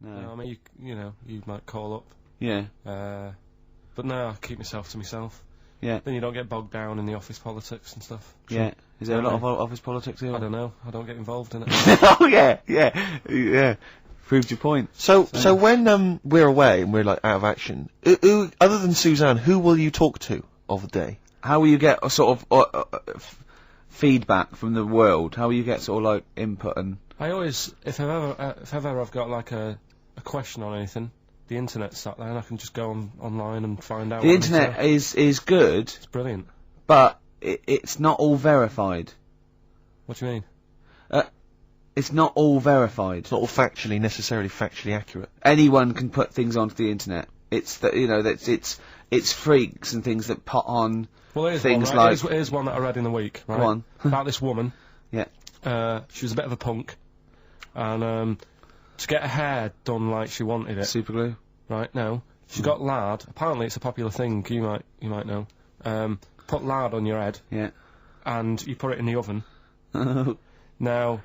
No. I mean, you might call up. Yeah. But no, I keep myself to myself. Yeah. Then you don't get bogged down in the office politics and stuff. Yeah. Is there a lot of office politics here? I don't know. I don't get involved in it. Oh yeah. Proved your point. So when we're away and we're like out of action, who other than Suzanne, who will you talk to of the day? How will you get a sort of feedback from the world? How will you get sort of like input and? I always, if ever I've got like a question on anything, the internet's sat there and I can just go online and find out. The internet is good. It's brilliant. But it's not all verified. What do you mean? It's not all verified. It's not all necessarily factually accurate. Anyone can put things onto the internet. It's that it's freaks and things that put on things one, right? Here's one that I read in the week. Right? Go on. About this woman. Yeah. She was a bit of a punk, and to get her hair done like she wanted it. Super glue. Right. No. She got lard. Apparently, it's a popular thing. You might know. Put lard on your head. Yeah. And you put it in the oven. Now,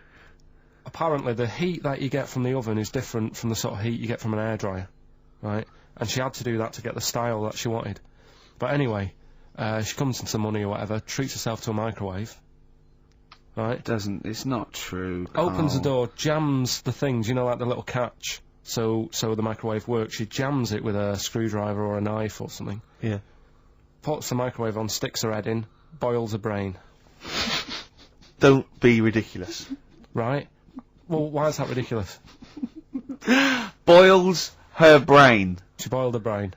apparently the heat that you get from the oven is different from the sort of heat you get from an air-dryer, right? And she had to do that to get the style that she wanted. But anyway, she comes into money or whatever, treats herself to a microwave, right? It's not true, Karl. Opens the door, jams the things, like the little catch, so the microwave works. She jams it with a screwdriver or a knife or something. Yeah. Puts the microwave on, sticks her head in, boils her brain. Don't be ridiculous. Right? Well, why is that ridiculous? Boils her brain. She boiled her brain.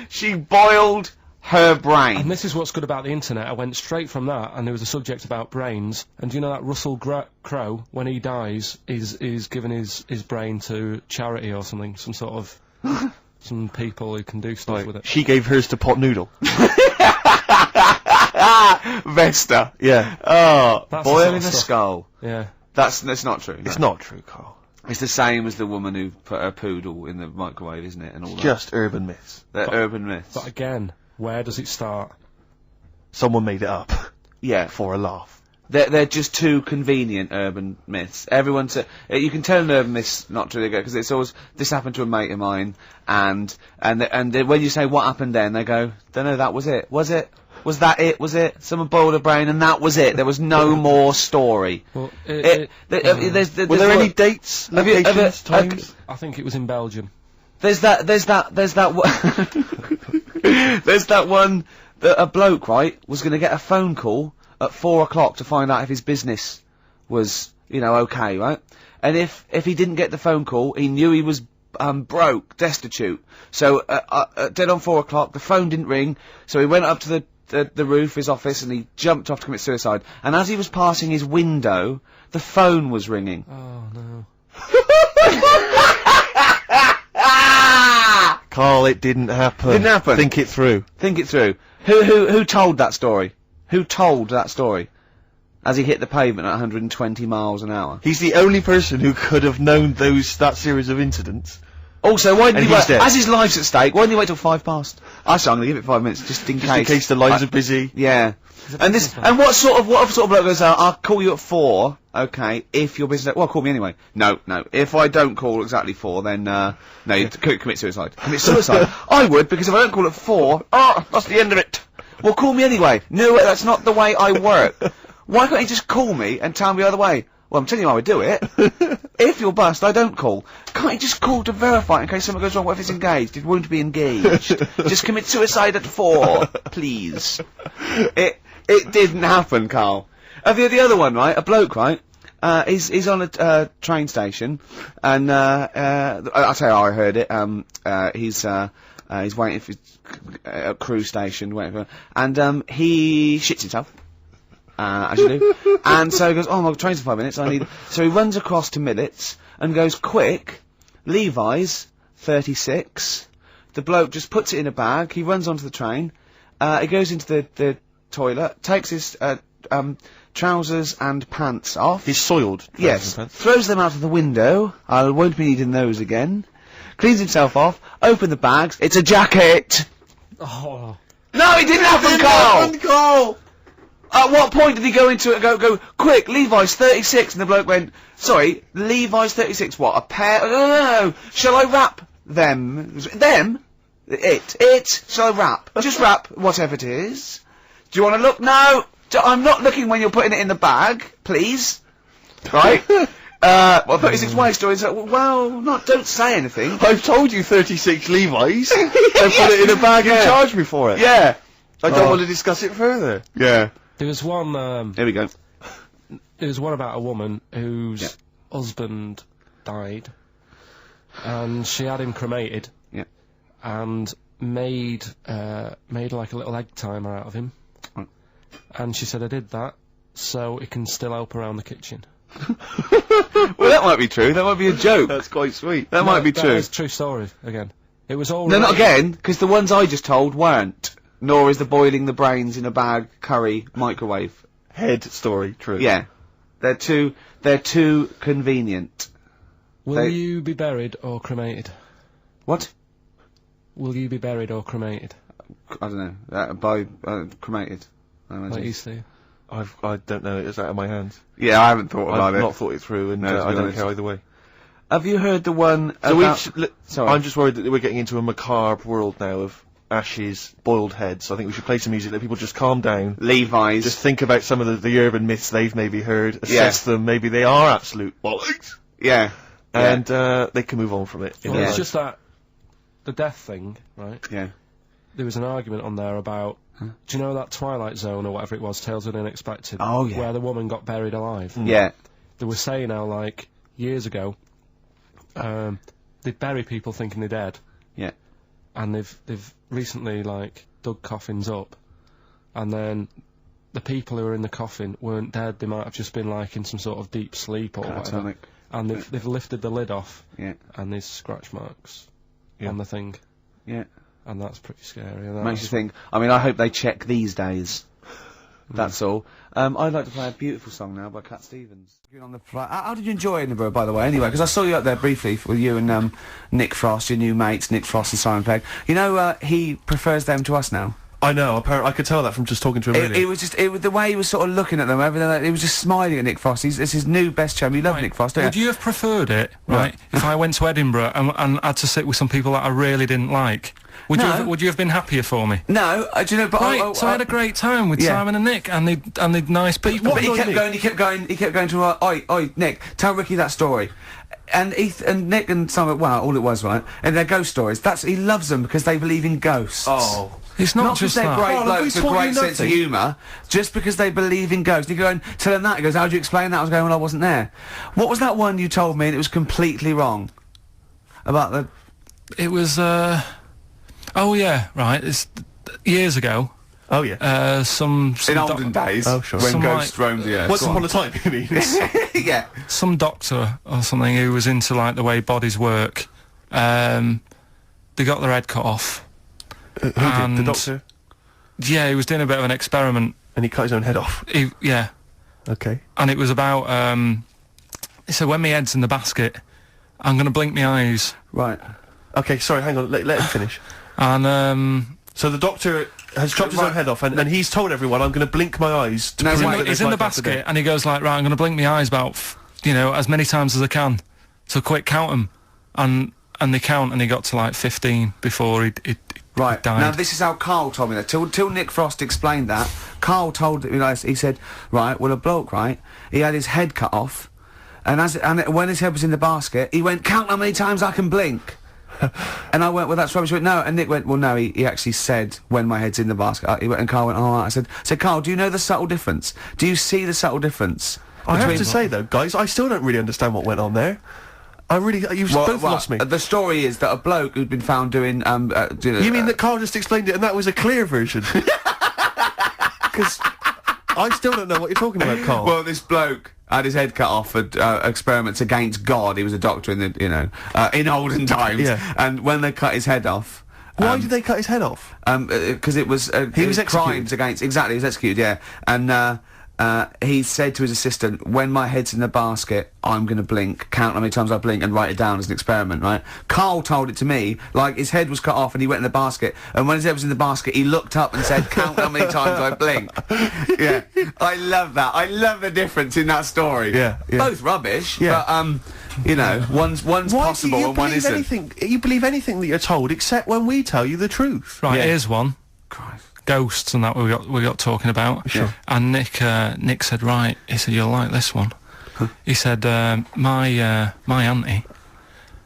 She boiled her brain. And this is what's good about the internet. I went straight from that, and there was a subject about brains. And do you know that Russell Crowe, when he dies, is giving his brain to charity or something? Some sort of... some people who can do stuff with it. She gave hers to Pot Noodle. Vesta. Yeah. Oh, That's boiling the a skull. Yeah. That's not true. It's not true, Karl. It's the same as the woman who put her poodle in the microwave, isn't it? And all that. Just urban myths. They're urban myths. But again, where does it start? Someone made it up. Yeah. For a laugh. They're just too convenient urban myths. Everyone you can tell an urban myth's not true because it's always this happened to a mate of mine, and when you say what happened then, they go, don't know, that was it. Was it? Was that it? Was it? Someone boiled a brain and that was it. There was no more story. Well, were there any dates, locations, times? I think it was in Belgium. There's that one that a bloke, right, was going to get a phone call at 4 o'clock to find out if his business was, okay, right? And if he didn't get the phone call, he knew he was broke, destitute. So dead on 4 o'clock, the phone didn't ring, so he went up to the roof of his office and he jumped off to commit suicide. And as he was passing his window, the phone was ringing. Oh no. Karl, it didn't happen. Didn't happen. Think it through. Think it through. Who told that story? Who told that story? As he hit the pavement at 120 miles an hour. He's the only person who could have known that series of incidents. Also, why didn't he wait? Dead. As his life's at stake, why didn't he wait till 5 past? I'm going to give it 5 minutes, just in case. In case the lines are busy. Yeah. And what sort of bloke goes out, I'll call you at 4, okay, if your business... Well, call me anyway. No. If I don't call exactly 4, then, no, you commit suicide. Commit suicide? I would, because if I don't call at 4, that's the end of it. Well, call me anyway. No, that's not the way I work. Why can't you just call me and tell me the other way? Well, I'm telling you how I do it. If you're bust, I don't call. Can't you just call to verify in case something goes wrong? What if it's engaged? It won't be engaged. Just commit suicide at 4, please. It didn't happen, Karl. The other one, right? A bloke, right? He's on a train station, and I'll tell you how I heard it. He's waiting for a cruise station, and he shits himself. As you do. And so he goes, oh, my train's in 5 minutes, so he runs across to Millets, and goes, quick, Levi's, 36, the bloke just puts it in a bag, he runs onto the train, he goes into the toilet, takes his, trousers and pants off. His soiled trousers yes, and pants. Throws them out of the window, I won't be needing those again, cleans himself off, open the bags, it's a jacket! Oh. No, it didn't happen, Karl! At what point did he go into it and go, quick, Levi's 36, and the bloke went, sorry, Levi's 36, what, a pair? No. Shall I wrap them? Them? It? Shall I wrap? Just wrap, whatever it is. Do you want to look? No! I'm not looking when you're putting it in the bag, please. Right? Well, 36 wife stories, well, don't say anything. I've told you 36 Levi's. They put it in a bag and charged me for it. Yeah. I don't want to discuss it further. Yeah. There was one, Here we go. there was one about a woman whose husband died, and she had him cremated. Yeah. And made like a little egg timer out of him. Right. And she said, I did that so it can still help around the kitchen. Well, that might be true. That might be a joke. That's quite sweet. That might be true. That is true story, again. It was all No, not related- again, because the ones I just told weren't. Nor is the boiling the brains in a bag, curry, microwave. Head story, true. Yeah. They're too convenient. Will you be buried or cremated? What? Will you be buried or cremated? I don't know. Cremated. I imagine. Like you see. I don't know, it's out of my hands. Yeah, I haven't thought about I've it. not thought it through, and No, to I be don't honest. care either way. Have you heard the one So about... Sorry. I'm just worried that we're getting into a macabre world now of ashes, boiled heads. I think we should play some music, let people just calm down. Levi's. Just think about some of the urban myths they've maybe heard, assess them, maybe they are absolute bollocks, Yeah. and they can move on from it. Well, Yeah. it's just that the death thing, right? Yeah. There was an argument on there about, do you know that Twilight Zone or whatever it was, Tales of the Unexpected? Oh, yeah. Where the woman got buried alive. Yeah. They were saying how, like, years ago, they'd bury people thinking they're dead. Yeah. And they've recently, like, dug coffins up, and then the people who were in the coffin weren't dead, they might have just been, like, in some sort of deep sleep or whatever. Catatonic. And they've lifted the lid off, Yeah. and there's scratch marks Yeah. on the thing, Yeah. and that's pretty scary. And Makes you that's- think. I mean, I hope they check these days. That's all. I'd like to play a beautiful song now by Cat Stevens. On the how did you enjoy Edinburgh, by the way, anyway? Because I saw you up there briefly with you and Nick Frost, your new mates, Nick Frost and Simon Pegg. You know, he prefers them to us now. I know, apparently I could tell that from just talking to him. It was just the way he was sort of looking at them. Everything. Like, he was just smiling at Nick Frost. It's his new best chum. You love Nick Frost, don't Would you have preferred it, right, if I went to Edinburgh and had to sit with some people that I really didn't like? Would you have been happier for me? No, do you know? But Right, so I had a great time with Yeah. Simon and Nick, and they're nice people. But he kept going to, oi, Nick, tell Ricky that story. And Nick and Simon, well, all it was, right? And their ghost stories. He loves them because they believe in ghosts. Oh. It's not Not just because they're that. great Oh, blokes we with taught great you sense of nothing. humour, just because they believe in ghosts. And you go and tell him that, he goes, how do you explain that? I was going, well, I wasn't there. What was that one you told me and it was completely wrong? About the... It was, oh yeah, right, it's years ago, Oh yeah. some In olden days, Oh, sure. when Some ghosts like- roamed the earth. Once Go upon on. a time, you mean? Yeah. some doctor or something who was into, like, the way bodies work, they got their head cut off. Who did? The And- doctor? Yeah, he was doing a bit of an experiment. And he cut his own head off. Yeah. Okay. And it was about, he said, when my head's in the basket, I'm gonna blink my eyes. Right. Okay, sorry, hang on, let him finish. And, So the doctor has chopped his own head off, and he's told everyone, I'm going to blink my eyes to No, prove wait. that he's there's in the life after basket, death. and he goes like, right, I'm gonna blink my eyes about, as many times as I can. So quick, count them. And they count, and he got to like 15 before he Right. died. Now, this is how Karl told me that. Till Nick Frost explained that, Karl told me, he said, right, well, a bloke, right, he had his head cut off, and when his head was in the basket, he went, count how many times I can blink. And I went, well, that's rubbish. He went, no. And Nick went, well, no, he actually said, when my head's in the basket. He went, and Karl went, all right. I said, Karl, do you know the subtle difference? Do you see the subtle difference? I have between- to say, though, guys, I still don't really understand what went on there. You've both lost me. The story is that a bloke who'd been found doing, You mean that Karl just explained it and that was a clear version? Because I still don't know what you're talking about, Karl. Well, this bloke had his head cut off for experiments against God. He was a doctor in the, in olden times. Yeah. And when they cut his head off, Why did they cut his head off? because it was He was executed. crimes against he was executed, yeah, and he said to his assistant, when my head's in the basket, I'm going to blink, count how many times I blink and write it down as an experiment, right? Karl told it to me, like, his head was cut off and he went in the basket, and when his head was in the basket, he looked up and said, count how many times I blink. Yeah. I love that. I love the difference in that story. Yeah, yeah. Both rubbish, Yeah. but, you know, one's possible and one isn't. You believe anything that you're told, except when we tell you the truth. Right, Yeah. here's one. Christ. Ghosts and that we got talking about. Sure. And Nick said, right, he said, you'll like this one. He said, my auntie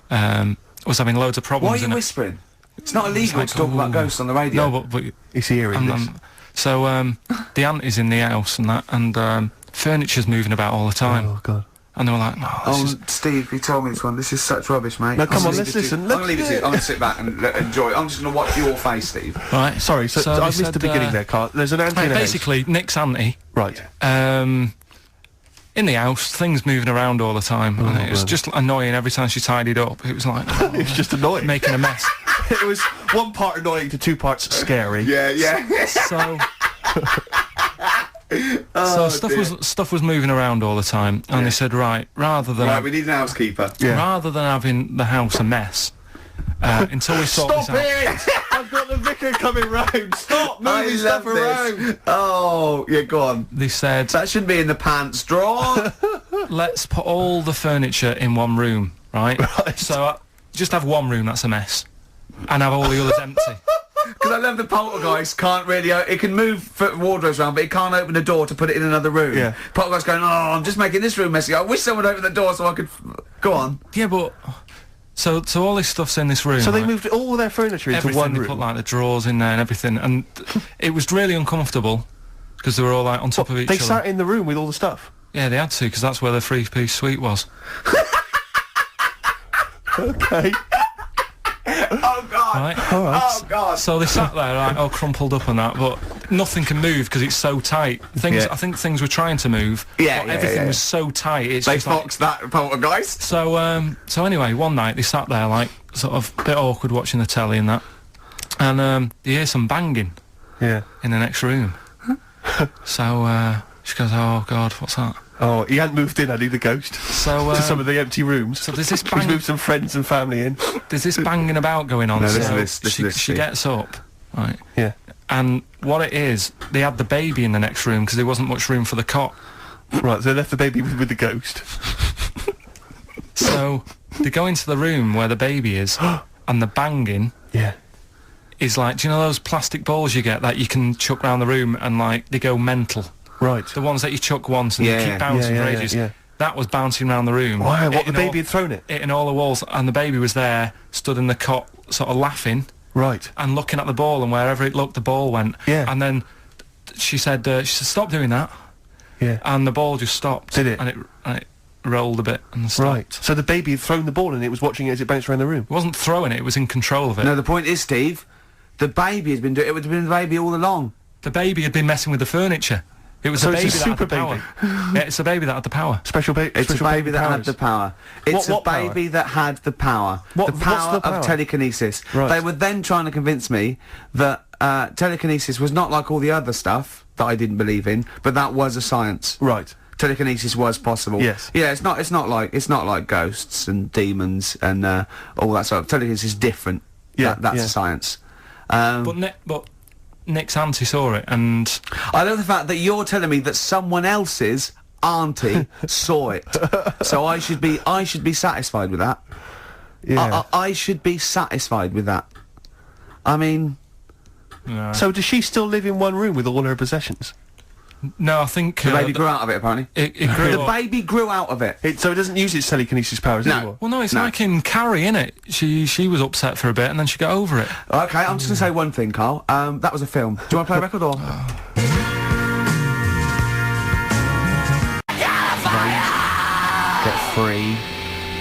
was having loads of problems. Why are you in it. whispering? It's not illegal like, to talk about ghosts on the radio. No, but Is he hearing this? so the auntie's in the house and that, and furniture's moving about all the time. Oh, God. And they were like, no, this is Steve, you told me this one. This is such rubbish, mate. No, come I'm on, gonna let's leave it to you. listen. I'm going to leave it to you. I'm going to sit back and enjoy it. I'm just going to watch your face, Steve. right. Sorry, so So I they missed said, the beginning there, Carl. There's an auntie Right, in the house. basically, Nick's auntie, Right. in the house, things moving around all the time, and it was well. just annoying every time she tidied up. It was like It's just annoying. making a mess. It was one part annoying to two parts scary. Yeah. So stuff was moving around all the time, and they said, right, rather than Right, we need an housekeeper. Yeah. rather than having the house a mess, until we sort this Stop out. it! I've got the vicar coming round. Stop moving stuff around. Oh, yeah, go on. They said, That should be in the pants drawer. let's put all the furniture in one room, right? Right. So just have one room that's a mess, and have all the others empty. Because I love the poltergeist can't really... it can move wardrobes around, but it can't open the door to put it in another room. Yeah. Poltergeist going, oh, I'm just making this room messy. I wish someone would open the door so I could... Go on. Yeah, but so all this stuff's in this room. So they right? moved all their furniture into everything. one They room. put like the drawers in there and everything, and it was really uncomfortable because they were all like on top of each They other. sat in the room with all the stuff. Yeah, they had to because that's where the three-piece suite was. Okay. Oh, God. Right. All right. Oh, God. So they sat there, like, all crumpled up and that, but nothing can move because it's so tight. Yeah. I think things were trying to move, Yeah, but yeah, everything yeah. was so tight. It's They just like, foxed that poltergeist. so anyway, one night they sat there, like, sort of a bit awkward watching the telly and that, and they hear some banging Yeah. in the next room. So she goes, oh God, what's that? Oh, he hadn't moved in, had he, the ghost? So To some of the empty rooms. so there's this He's moved some friends and family in. there's this banging about going on. No, so listen to this, listen she to this, she Steve. gets up, right, Yeah. and what it is, they had the baby in the next room because there wasn't much room for the cot. Right, so they left the baby with the ghost. So they go into the room where the baby is, and the banging Yeah. is like, do you know those plastic balls you get that you can chuck round the room and like they go mental? Right. The ones that you chuck once and Yeah. you keep bouncing Yeah, for yeah, ages. yeah. That was bouncing around the room. Why? What, the hitting baby had thrown it? hitting all the walls, and the baby was there, stood in the cot, sort of laughing Right. and looking at the ball, and wherever it looked, the ball went. Yeah. And then she said, stop doing that, Yeah. and the ball just stopped. Did it? And it rolled a bit and stopped. Right. So the baby had thrown the ball and it was watching it as it bounced around the room. It wasn't throwing it; it was in control of it. No, the point is, Steve, the baby has been doing it. Would have been the baby all along. The baby had been messing with the furniture. It was So the it's a baby that had the super power. Yeah, it's the baby that had the power. Special baby. It's a baby that had the power. It's What a power? baby that had the power. What- the what's power the power? of telekinesis. Right. They were then trying to convince me that telekinesis was not like all the other stuff that I didn't believe in, but that was a science. Right. Telekinesis was possible. Yes. Yeah, it's not like ghosts and demons and all that sort of. Telekinesis is different. Yeah, That's yeah. a science. But Nick's auntie saw it, and I love the fact that you're telling me that someone else's auntie saw it. So I should be satisfied with that. Yeah. I should be satisfied with that. I mean, So does she still live in one room with all her possessions? no, I think the baby grew out of it, apparently. it grew The up. baby grew out of it. So it doesn't use its telekinesis powers No. anymore? Well, no, it's No. like in Carrie, innit? She was upset for a bit, and then she got over it. Okay, I'm just going to say one thing, Carl. That was a film. Do you want to play a record or? Get free.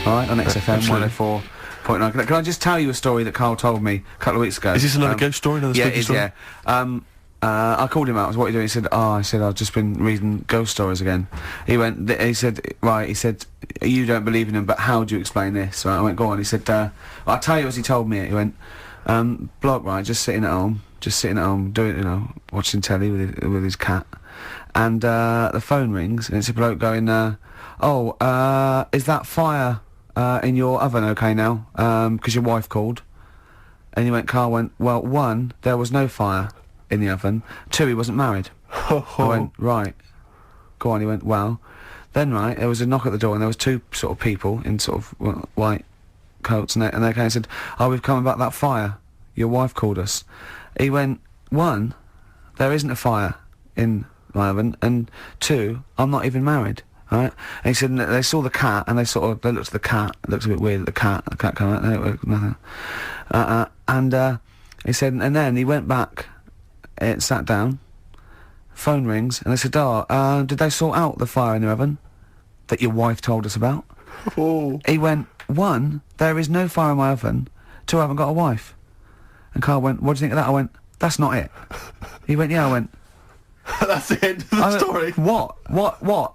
Alright, on XFM absolutely. 104.9. Can I just tell you a story that Karl told me a couple of weeks ago? Is this another ghost story? Another Yeah, spooky it is, story? yeah. I called him out. I was, what are you doing? He said, I said, I've just been reading ghost stories again. He went, he said, you don't believe in them, but how do you explain this? Right, I went, go on. He said, I'll tell you as he told me it. He went, bloke, right, just sitting at home, doing, watching telly with his cat. and the phone rings, and it's a bloke going, is that fire in your oven okay now? 'Cause your wife called. And Karl went, well, 1, there was no fire in the oven. 2, he wasn't married. I went, right. Go on. He went, well. Then, right, there was a knock at the door, and there was 2 sort of people in sort of white coats, and they came and said, we've come about that fire. Your wife called us. He went, 1, there isn't a fire in my oven, and 2, I'm not even married. Right? And he said they saw the cat, and they looked at the cat. It looks a bit weird. The cat came out. Nothing. And he said, and then he went back, sat down. Phone rings, and they said, did they sort out the fire in the oven that your wife told us about? Oh. He went, 1, there is no fire in my oven. 2, I haven't got a wife. And Karl went, what do you think of that? I went, that's not it. He went, yeah. I went, That's the end of the story. What?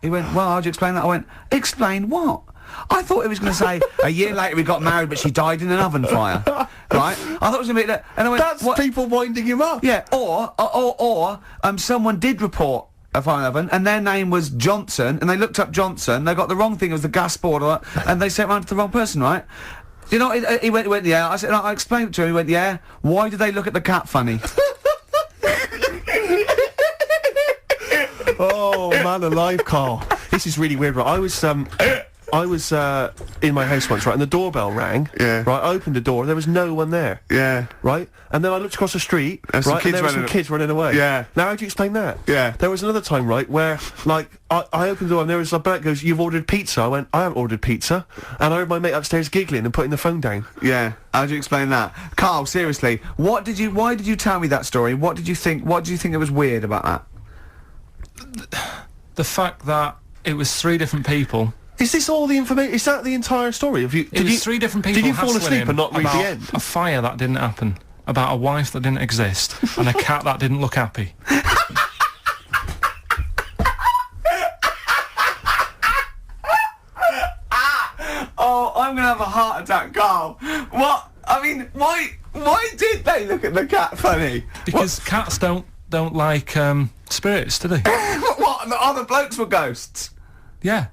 He went, well, how'd you explain that? I went, explain what? I thought he was going to say, a year later we got married, but she died in an oven fire. Right? I thought it was going to be that. And I went, That's people winding him up. Yeah, or someone did report a fire oven, and their name was Johnson, and they looked up Johnson, they got the wrong thing, it was the gas board, and they sent it round to the wrong person, right? You know, he went, yeah. I said, I explained it to him, he went, yeah. Why did they look at the cat funny? Oh, man alive, Karl. This is really weird, right? I was in my house once, right, and the doorbell rang. Yeah. Right, I opened the door, there was no one there. Yeah. Right? And then I looked across the street, There's right, some and there were some kids running away. Yeah. Now, how do you explain that? Yeah. There was another time, right, where, like, I opened the door and there was a bloke goes, you've ordered pizza. I went, I haven't ordered pizza. And I heard my mate upstairs giggling and putting the phone down. Yeah. How do you explain that? Karl, seriously, why did you tell me that story? What did you think it was weird about that? The fact that it was 3 different people. Is this all the information? Is that the entire story? It was 3 different people. Did you fall hassling asleep him and not read the about end? A fire that didn't happen, about a wife that didn't exist, and a cat that didn't look happy. Oh, I'm gonna have a heart attack, Karl. What? I mean, why did they look at the cat funny? Because cats don't like spirits, do they? What? The other blokes were ghosts? Yeah.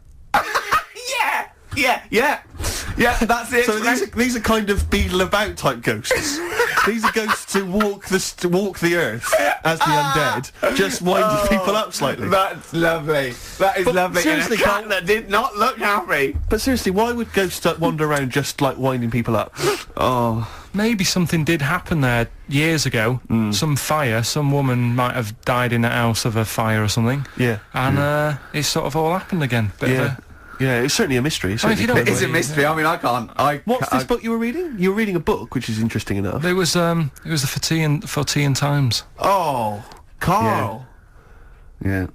Yeah, that's it. So these are kind of beetle about type ghosts. These are ghosts who walk the earth as the undead, just winding people up slightly. That's lovely. That is lovely. Seriously, and a cat Karl, that did not look happy. But seriously, why would ghosts wander around just like winding people up? Oh. Maybe something did happen there years ago. Some fire, some woman might have died in a house of a fire or something. Yeah. And it sort of all happened again. Bit of a... Yeah, it's certainly a mystery. I mean, if you don't It is a mystery. I mean, I can't. What's this book you were reading? You were reading a book, which is interesting enough. It was the For Tea and Times. Oh, Karl. Yeah.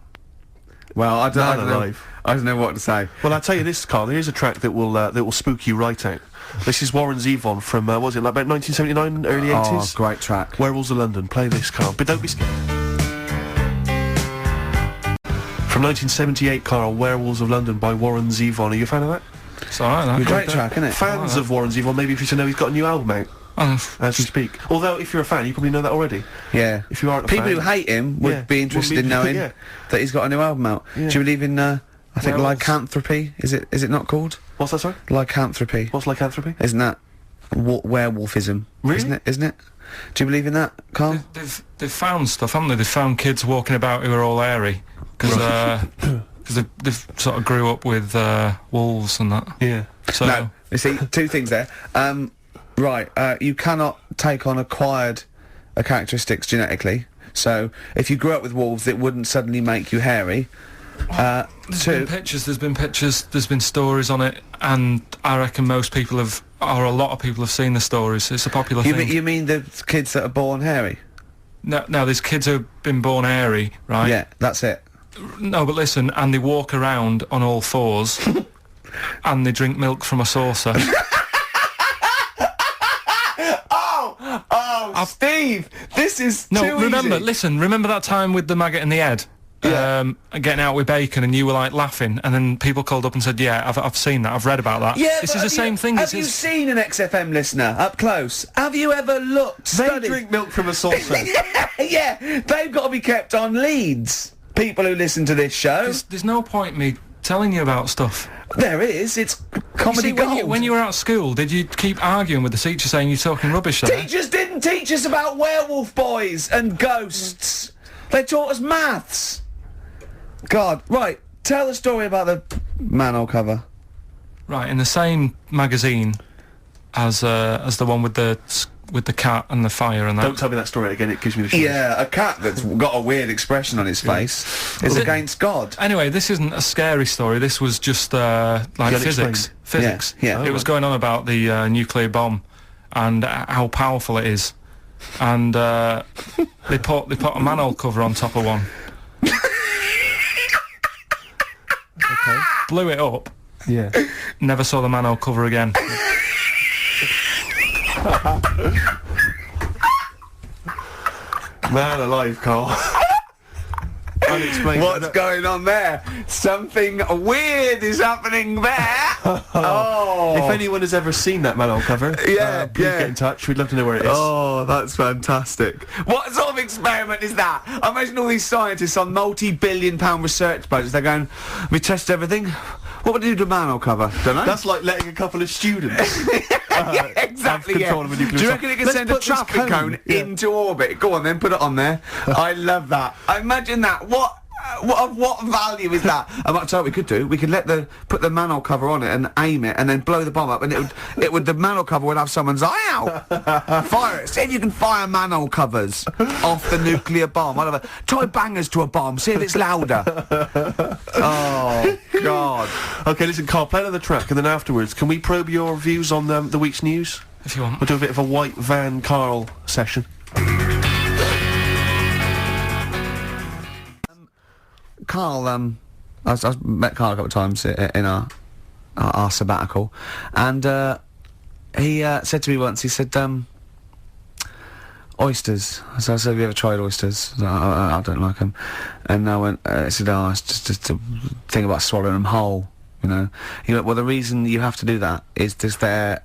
Well, I don't know what to say. Well, I'll tell you this, Karl. There is a track that will spook you right out. This is Warren Zevon from what was it, like about 1979, early 80s? Oh, great track. Werewolves of London. Play this, Karl, but don't be scared. From 1978, Karl, Werewolves of London by Warren Zevon. Are you a fan of that? It's alright, that. Great track, isn't it? Fans of Warren Zevon, maybe if you should know he's got a new album out as we speak. Although, if you're a fan, you probably know that already. Yeah. If you aren't a People fan, who hate him would be interested in knowing that he's got a new album out. Yeah. Do you believe in, I think, Werewolves. lycanthropy? Is it not called? What's that, sorry? Lycanthropy. What's lycanthropy? Isn't that werewolfism? Really? Isn't it? Do you believe in that, Karl? They've found stuff, haven't they? They've found kids walking about who are all hairy. Because they've sort of grew up with wolves and that. Yeah. So No, you see, 2 things there. You cannot take on acquired characteristics genetically. So, if you grew up with wolves, it wouldn't suddenly make you hairy. there's been pictures, there's been stories on it, and I reckon most people have, or a lot of people have seen the stories. It's a popular thing. You mean the kids that are born hairy? No, there's kids who've been born hairy, right? Yeah, that's it. No, but listen, and they walk around on all 4s, and they drink milk from a saucer. Steve, this is No, too remember, easy. remember that time with the maggot in the head? Yeah. Getting out with bacon, and you were like laughing, and then people called up and said, yeah, I've seen that, I've read about that. Yeah, this but is the same thing. Have you seen an XFM listener up close? Have you ever looked, They studied? drink milk from a saucer. Yeah, they've got to be kept on leads. people who listen to this show. There's no point me telling you about stuff. There is. It's comedy See, gold. when you were at school, did you keep arguing with the teacher saying you're talking rubbish there? Teachers didn't teach us about werewolf boys and ghosts. They taught us maths. God, right. Tell the story about the manhole cover. Right, in the same magazine as the one with the cat and the fire and that. Don't tell me that story again, it gives me the shivers. Yeah, a cat that's got a weird expression on its face is against God. Anyway, this isn't a scary story. This was just like physics. Physics. Yeah. It was going on about the nuclear bomb and how powerful it is. And they put a manhole cover on top of one. Okay. Blew it up. Yeah. Never saw the manhole cover again. Man alive, Karl. Unexplained. What's going on there? Something weird is happening there. Oh. If anyone has ever seen that manhole cover, please get in touch. We'd love to know where it is. Oh, that's fantastic. What sort of experiment is that? I imagine all these scientists on multi-billion-pound research budgets, they're going, we test everything. What would you do to a manhole cover? Don't know. That's like letting a couple of students yeah, exactly. have control of a nuclear Do you reckon it can send a traffic cone into orbit? Go on then, put it on there. I love that. Imagine that. What value is that? I might tell you what we could do. We could put the manhole cover on it and aim it, and then blow the bomb up, and the manhole cover would have someone's eye out. Fire it. See if you can fire manhole covers off the nuclear bomb. Whatever. Tie bangers to a bomb. See if it's louder. Oh God. Okay, listen, Karl, play another track, and then afterwards, can we probe your views on the week's news? If you want. We'll do a bit of a white van Karl session. Karl, I've met Karl a couple of times in our sabbatical, and he said to me once, he said, oysters. So I said, have you ever tried oysters? I don't like them. And I went, he said, oh, it's just a thing about swallowing them whole, you know. He went, well, the reason you have to do that is just they're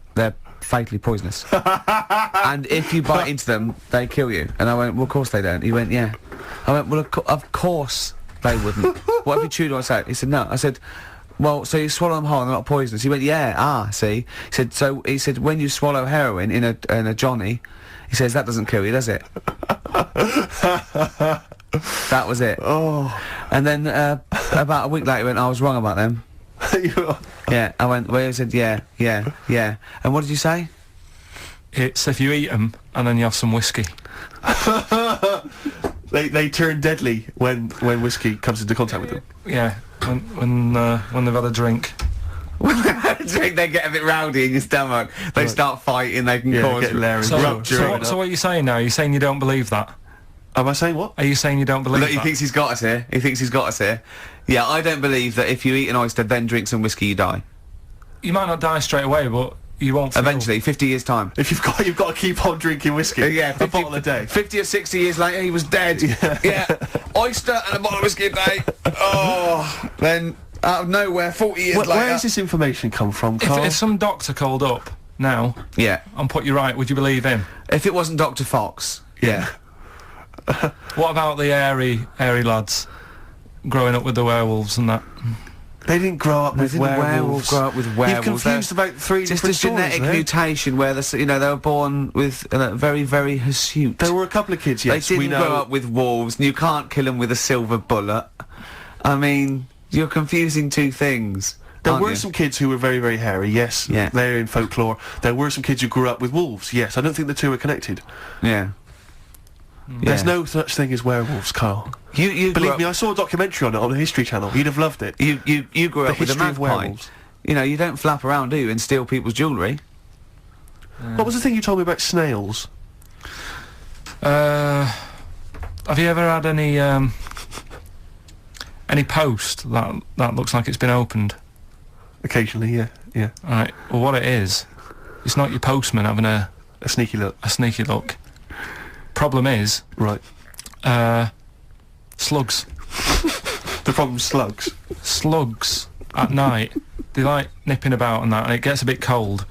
fatally poisonous. And if you bite into them, they kill you. And I went, well, of course they don't. He went, yeah. I went, well, of course they wouldn't. What if you chewed on out? He said, no. I said, well, so you swallow them whole and they're not poisonous. He went, yeah, see. He said, when you swallow heroin in a Johnny, he says, that doesn't kill you, does it? That was it. Oh. And then, about a week later, he went, I was wrong about them. Yeah, I went, well, he said, yeah. And what did you say? It's if you eat them and then you have some whiskey. They turn deadly when whiskey comes into contact with them. Yeah, when they've had a drink. They get a bit rowdy in your stomach. They start fighting. They can cause rupture. So what are you saying now? Are you saying you don't believe that? Am I saying what? Are you saying you don't believe Look, that? he thinks he's got us here. He thinks he's got us here. Yeah, I don't believe that if you eat an oyster, then drink some whiskey, you die. You might not die straight away, but you won't. Eventually, 50 years time. If you've got to keep on drinking whiskey. Yeah, 50, a bottle a day. 50 or 60 years later, he was dead. Yeah, oyster and a bottle of whiskey a day. Oh, then out of nowhere, 40 years later. Where does this information come from, Karl? If some doctor called up now, and put you right, would you believe him? If it wasn't Dr. Fox, yeah. What about the airy lads growing up with the werewolves and that? They didn't grow up with werewolves. Grow up with werewolves. You've confused about three just different a genetic stories, mutation where they were born with very, very hirsute. There were a couple of kids, yes, they didn't grow up with wolves, and you can't kill them with a silver bullet. I mean, you're confusing two things. There were some kids who were very, very hairy, yes. Yeah. They're in folklore. There were some kids who grew up with wolves, yes. I don't think the two are connected. Yeah. There's no such thing as werewolves, Karl. You believe me, I saw a documentary on it on the History Channel. You'd have loved it. You grew up with a magpie. Werewolves. You know, you don't flap around, do you, and steal people's jewellery? What was the thing you told me about snails? Have you ever had any post that looks like it's been opened? Occasionally, yeah. Right. Well, what it is, it's not your postman having a sneaky look. A sneaky look. Problem is, right. Slugs. The problem's slugs. Slugs at night, they like nipping about and that, and it gets a bit cold.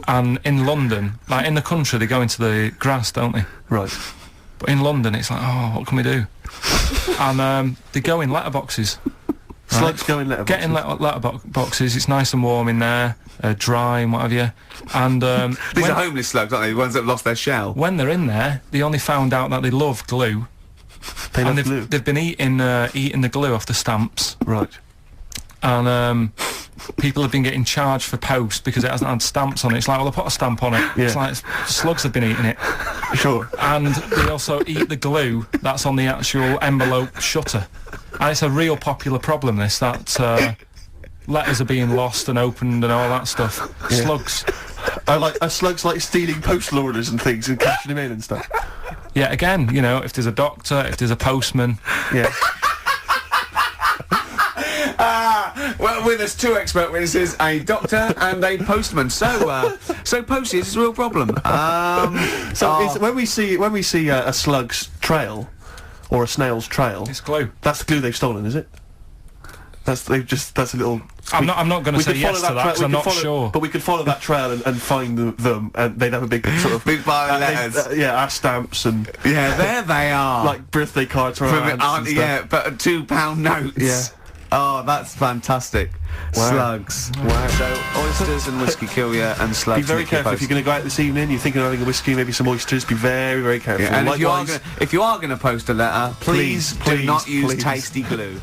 And in London, like in the country, they go into the grass, don't they? Right. But in London, it's like, oh, what can we do? and they go in letterboxes. Slugs go in letterboxes. Get in letterboxes. It's nice and warm in there, dry and what have you. And These are homeless slugs, aren't they? The ones that have lost their shell. when they're in there, they only found out that they love glue. They love And glue. they've been eating the glue off the stamps, Right. and people have been getting charged for post because it hasn't had stamps on it. It's like, well, they put a stamp on it. Yeah. It's like slugs have been eating it, Sure. and they also eat the glue that's on the actual envelope shutter. And it's a real popular problem. That letters are being lost and opened and all that stuff. Yeah. Slugs. Are slugs like stealing postal orders and things and cashing them in and stuff? Yeah, again, you know, if there's a doctor, if there's a postman. Yeah. Well, with us 2 expert witnesses, a doctor and a postman. So postage is a real problem. When we see a slug's trail or a snail's trail, It's glue. that's the glue they've stolen, is it? That's a little. I'm not going to say yes to that because I'm not sure. But we could follow that trail and find them, and they'd have a big sort of Big pile of letters. our stamps and Yeah, there they are. like birthday cards from our aunts and stuff. Yeah, but £2 notes. Yeah. Oh, that's fantastic. Wow. Slugs. Wow. So, oysters and whiskey kill you, and slugs. Be very nick your careful if post. you're going to go out this evening. You're thinking of having a whiskey, maybe some oysters. Be very, very careful. Yeah, and Likewise, if you are going to post a letter, please do Please, not use please. tasty glue.